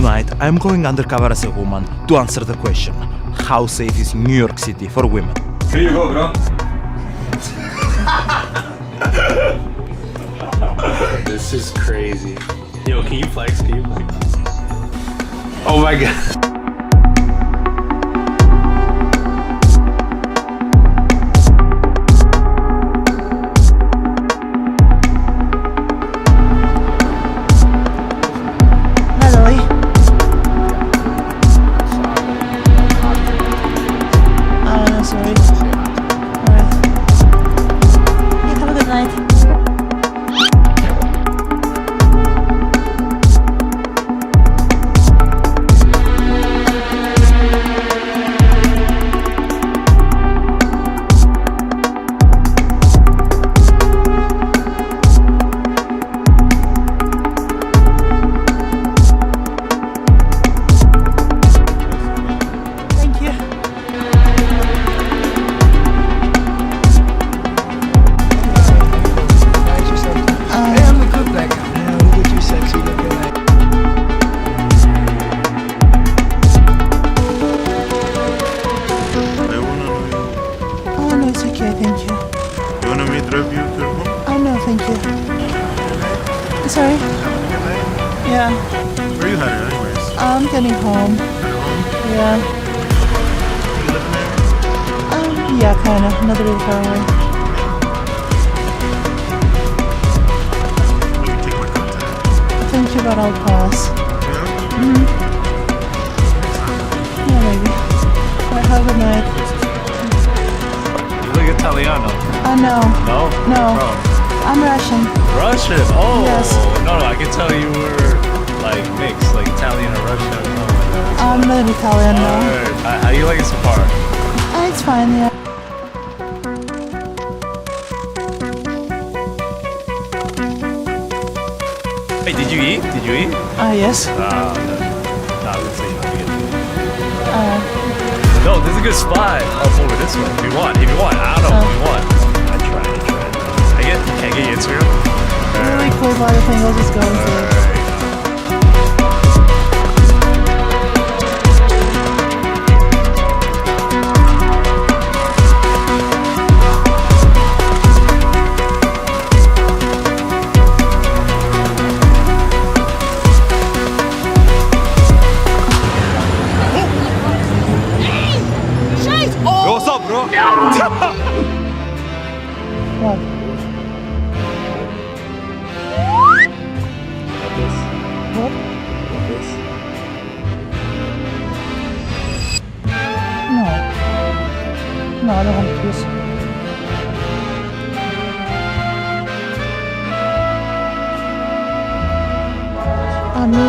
Tonight, I'm going undercover as a woman to answer the question: how safe is New York City for women? Here you go, bro. This is crazy. Yo, can you flex? Can you flex? Oh my god. Sorry? Yeah. Where are you headed anyways? I'm getting home. Yeah. You live in there? Yeah, kind of. Not really far away. You can take my contact. Thank you, but I'll pass. Yeah? Mm-hmm. Yeah, maybe. Well, have a good night. You look Italiano. No. No? No. From? I'm Russian. Russian? Oh! Yes. No, I can tell you were like mixed, like Italian or Russian or something like that. I'm not Italian, no. Alright. How do you like it so far? It's fine, yeah. Hey, did you eat? Did you eat? Yes. Nah, let's say you don't eat. No, this is a good spot. Oh, over this way. If you want. I don't know if you want. I tried. Can't get you Instagram? Really cool by the thing, I'll just go into it. Yo, what's up, bro? What? What? No. No, I don't want this. No.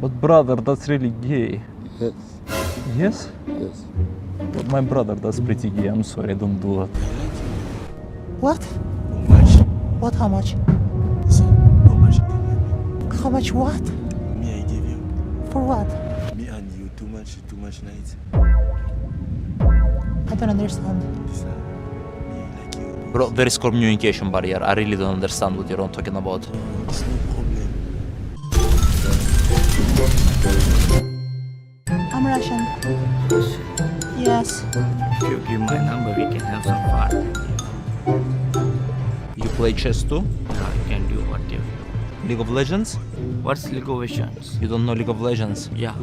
But brother, that's really gay. Yes. Yes? Yes. But my brother, that's pretty gay. I'm sorry, don't do that. What? How much? What, how much? Listen, how much did you give me? How much what? Me, I give you. For what? Me and you, too much night. I don't understand. Listen, me like you. Bro, there is communication barrier. I really don't understand what you're talking about. It's no problem. I'm Russian. Yes. If you give my number, we can have some fun. You play chess too? Now you can do whatever. League of Legends? What's League of Legends? You don't know League of Legends? Yeah.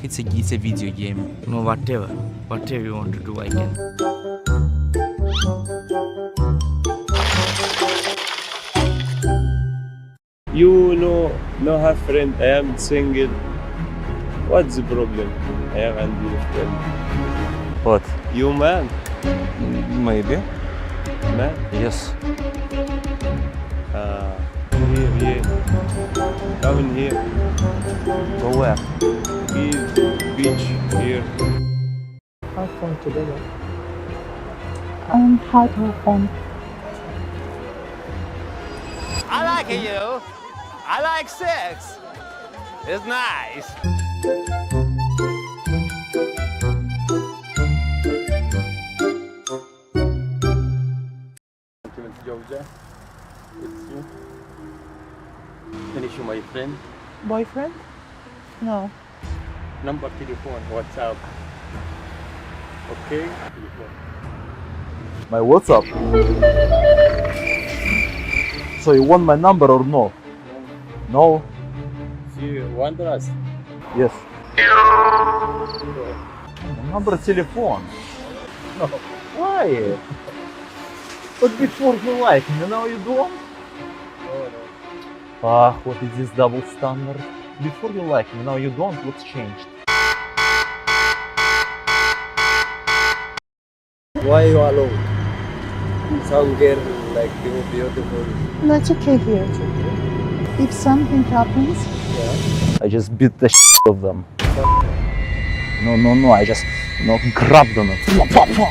It's a video game. No, whatever. Whatever you want to do, I can. You know, no have friend. I am single. What's the problem? I am and you friend. What? You man, Maybe. man. Yes. Here. Come in here. Go where? Beach here. Have fun together. How to have fun? I like you. I like sex. It's nice. boyfriend? Boyfriend? No. Number telephone, WhatsApp. Okay? Telephone. My WhatsApp. So you want my number or no? No? You want us? Yes. Number telephone. No. Why? But before you like me, now you don't? Ah, what is this double standard? Before you like me, now you don't? What's changed? Why you alone? Some girl like you beautiful. That's okay here. If something happens, I just beat the shit of them. No, I just, grab them,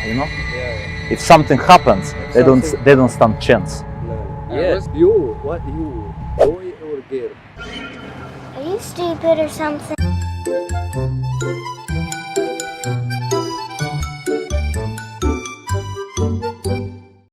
you know? Yeah. If something happens, they don't stand chance. No. Yes. You. What you? Boy or girl? Are you stupid or something?